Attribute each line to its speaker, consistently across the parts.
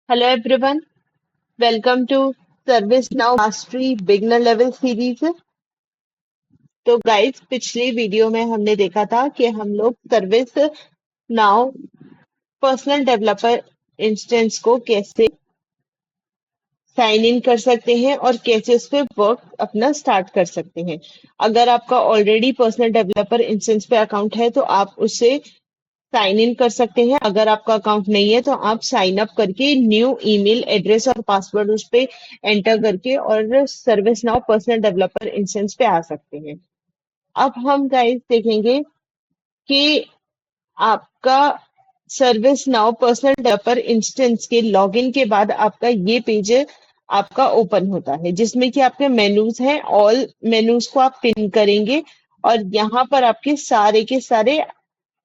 Speaker 1: Hello everyone, welcome to ServiceNow Mastery Beginner Level Series। तो guys पिछली video में हमने देखा था कि हम लोग service now personal developer instance को कैसे साइन इन कर सकते हैं और कैसे उस पे वर्क अपना स्टार्ट कर सकते हैं। अगर आपका ऑलरेडी पर्सनल डेवलपर इंस्टेंस पे अकाउंट है तो आप उससे साइन इन कर सकते हैं। अगर आपका अकाउंट नहीं है तो आप साइन अप करके न्यू ईमेल एड्रेस और पासवर्ड उस पे एंटर करके और service now personal developer instance पे आ सकते हैं। अब हम गाइस देखेंगे कि आपका service now personal developer instance के लॉगिन के बाद आपका ये पेज आपका ओपन होता है जिसमें कि आपके मेनूज हैं। ऑल मेनूज को आप पिन करेंगे और यहाँ पर आपके सारे के सारे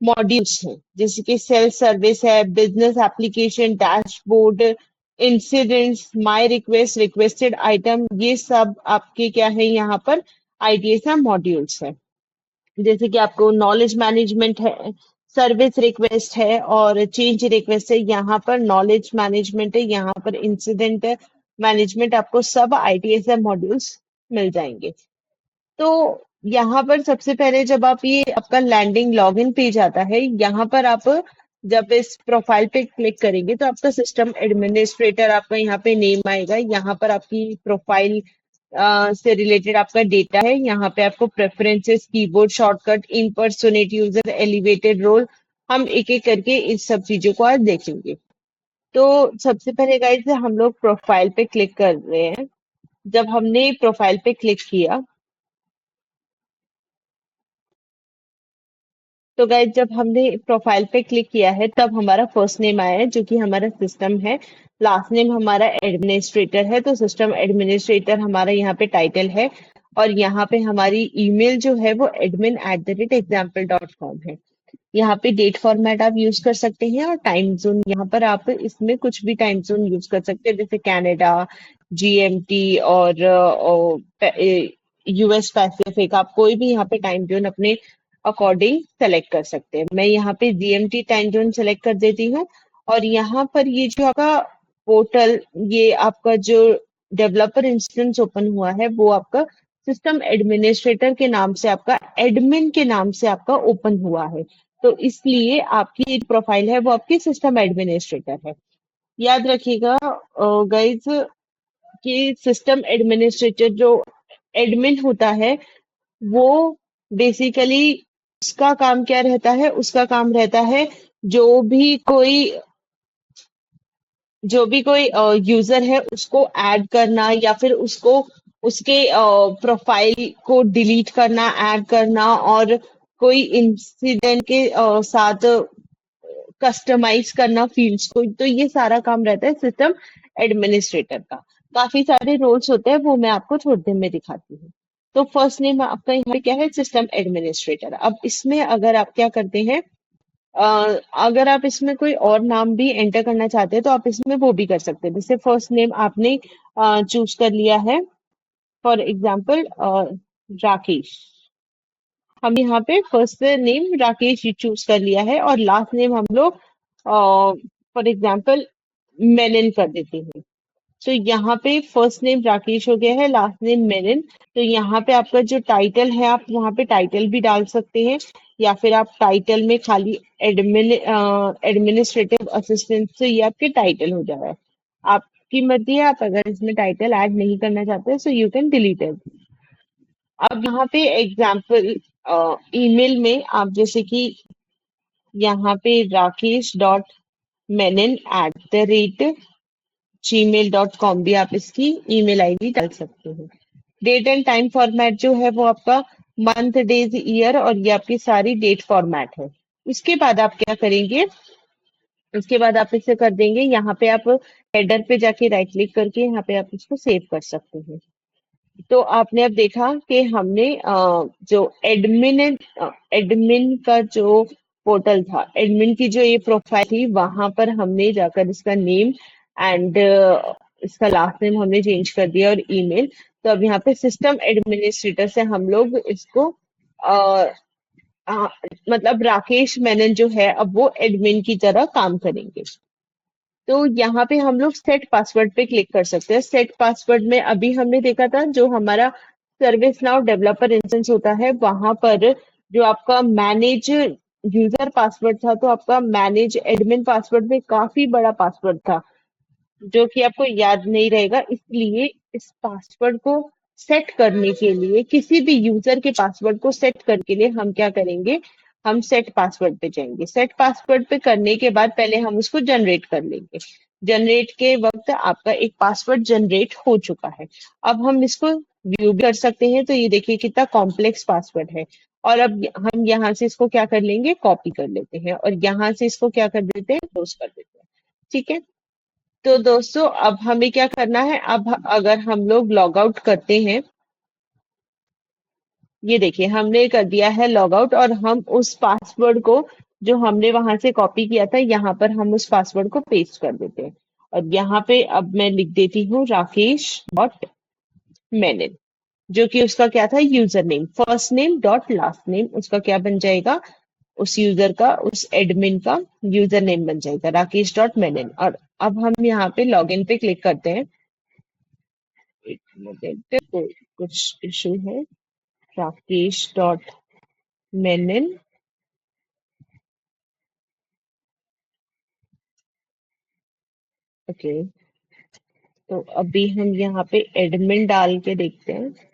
Speaker 1: मॉड्यूल्स हैं जैसे कि सेल्फ सर्विस है, business application, dashboard, incidents, my request, requested item, ये सब आपके क्या है यहाँ पर आईटीएस मॉड्यूल्स है। जैसे कि आपको नॉलेज मैनेजमेंट है, सर्विस रिक्वेस्ट है और चेंज रिक्वेस्ट है। यहाँ पर नॉलेज मैनेजमेंट है, यहाँ पर इंसिडेंट मैनेजमेंट, आपको सब आईटीएस मॉड्यूल्स मिल जाएंगे। तो यहाँ पर सबसे पहले जब आप ये आपका लैंडिंग लॉगिन पेज आता है, यहाँ पर आप जब इस प्रोफाइल पे क्लिक करेंगे तो आपका सिस्टम एडमिनिस्ट्रेटर आपका यहाँ पे नेम आएगा। यहाँ पर आपकी प्रोफाइल से रिलेटेड आपका डेटा है। यहाँ पे आपको preferences, keyboard shortcut, impersonate user, elevated role, हम एक एक करके इस सब चीजों को आज देखेंगे। तो सबसे पहले गाइस हम लोग प्रोफाइल पे क्लिक कर रहे हैं। जब हमने प्रोफाइल पे क्लिक किया तो गाइस जब हमने प्रोफाइल पे क्लिक किया है तब हमारा फर्स्ट नेम आया है जो कि हमारा सिस्टम है। लास्ट नेम हमारा एडमिनिस्ट्रेटर है, तो सिस्टम एडमिनिस्ट्रेटर हमारा यहाँ पे टाइटल है। और यहाँ पे हमारी ईमेल जो है वो admin@example.com है। यहाँ पे डेट फॉर्मेट आप यूज कर सकते हैं और टाइम जोन यहाँ पर आप इसमें कुछ भी टाइम जोन यूज कर सकते हैं जैसे कनाडा, जीएमटी और यूएस पैसिफिक। आप कोई भी यहाँ पे टाइम जोन अपने अकॉर्डिंग सेलेक्ट कर सकते हैं। मैं यहाँ पे जीएमटी टाइम जोन सेलेक्ट कर देती हूँ। और यहाँ पर ये जो आपका पोर्टल, ये आपका जो डेवलपर इंस्टेंस ओपन हुआ है वो आपका सिस्टम एडमिनिस्ट्रेटर के नाम से, आपका एडमिन के नाम से आपका ओपन हुआ है। तो इसलिए आपकी ये प्रोफाइल है वो आपकी सिस्टम एडमिनिस्ट्रेटर है। याद रखिएगा गाइज कि सिस्टम एडमिनिस्ट्रेटर जो एडमिन होता है वो बेसिकली उसका काम क्या रहता है, उसका काम रहता है जो भी कोई यूजर है उसको ऐड करना या फिर उसको उसके प्रोफाइल को डिलीट करना, ऐड करना और कोई इंसिडेंट के साथ कस्टमाइज करना फील्ड्स को। तो ये सारा काम रहता है सिस्टम एडमिनिस्ट्रेटर का। काफी सारे रोल्स होते हैं, वो मैं आपको थोड़ी देर में दिखाती हूँ। तो फर्स्ट नेम आपका यहाँ पे क्या है, सिस्टम एडमिनिस्ट्रेटर। अब इसमें अगर आप क्या करते हैं, अगर आप इसमें कोई और नाम भी एंटर करना चाहते हैं तो आप इसमें वो भी कर सकते हैं। जैसे फर्स्ट नेम आपने चूज कर लिया है, फॉर एग्जाम्पल राकेश। हम यहाँ पे फर्स्ट नेम राकेश चूज कर लिया है और लास्ट नेम हम लोग फॉर एग्जाम्पल मेनन कर देते हैं। तो यहाँ पे फर्स्ट नेम राकेश हो गया है, लास्ट नेम मेनन। तो यहाँ पे आपका जो टाइटल है आप वहाँ पे टाइटल भी डाल सकते हैं या फिर आप टाइटल में खाली एडमिनिस्ट्रेटिव असिस्टेंट, से ये आपके टाइटल हो जाए। आपकी मर्जी है, आप अगर इसमें टाइटल ऐड नहीं करना चाहते so you can delete it. अब यहाँ पे एग्जाम्पल ईमेल में आप जैसे कि यहाँ पे rakesh.menon@gmail.com भी आप इसकी ईमेल आईडी डाल सकते हैं। डेट एंड टाइम फॉर्मेट जो है वो आपका मंथ, डेज, ईयर और ये आपकी सारी डेट फॉर्मेट है। उसके बाद आप क्या करेंगे, उसके बाद आप इसे कर देंगे, यहाँ पे आप हेडर पे जाके राइट क्लिक करके यहाँ पे आप इसको सेव कर सकते हैं। तो आपने अब देखा कि हमने जो एडमिन का जो पोर्टल था, एडमिन की जो ये प्रोफाइल थी, वहां पर हमने जाकर इसका नेम एंड इसका लास्ट नेम हमने चेंज कर दिया और ईमेल। तो अब यहाँ पे सिस्टम एडमिनिस्ट्रेटर से हम लोग इसको आ, मतलब राकेश मेनन जो है अब वो एडमिन की तरह काम करेंगे। तो यहाँ पे हम लोग सेट पासवर्ड पे क्लिक कर सकते हैं। सेट पासवर्ड में अभी हमने देखा था जो हमारा सर्विस नाउ डेवलपर इंस्टेंस होता है वहां पर जो आपका मैनेज यूजर पासवर्ड था, तो आपका मैनेज एडमिन पासवर्ड में काफी बड़ा पासवर्ड था जो कि आपको याद नहीं रहेगा। इसलिए इस पासवर्ड को सेट करने के लिए, किसी भी यूजर के पासवर्ड को सेट करने के लिए हम क्या करेंगे, हम सेट पासवर्ड पे जाएंगे। सेट पासवर्ड पे करने के बाद पहले हम उसको जनरेट कर लेंगे। जनरेट के वक्त आपका एक पासवर्ड जनरेट हो चुका है। अब हम इसको व्यू भी कर सकते हैं। तो ये देखिए कितना कॉम्प्लेक्स पासवर्ड है। और अब हम यहाँ से इसको क्या कर लेंगे, कॉपी कर लेते हैं और यहाँ से इसको क्या कर देते हैं, क्लोज कर देते हैं। ठीक है। तो दोस्तों अब हमें क्या करना है, अब अगर हम लोग लॉग आउट करते हैं, ये देखिए हमने कर दिया है लॉग आउट और हम उस पासवर्ड को जो हमने वहां से कॉपी किया था यहाँ पर हम उस पासवर्ड को पेस्ट कर देते हैं। और यहाँ पे अब मैं लिख देती हूँ राकेश डॉट मेनन, जो कि उसका क्या था, user name, first name dot last name उसका क्या बन जाएगा, उस यूजर का, उस एडमिन का यूजर नेम बन जाएगा राकेश डॉट मेनन। और अब हम यहाँ पे लॉग इन पे क्लिक करते हैं। एक मिनट, कुछ इशू है। राकेश डॉट मेनन। ओके, तो अभी हम यहाँ पे एडमिन डाल के देखते हैं।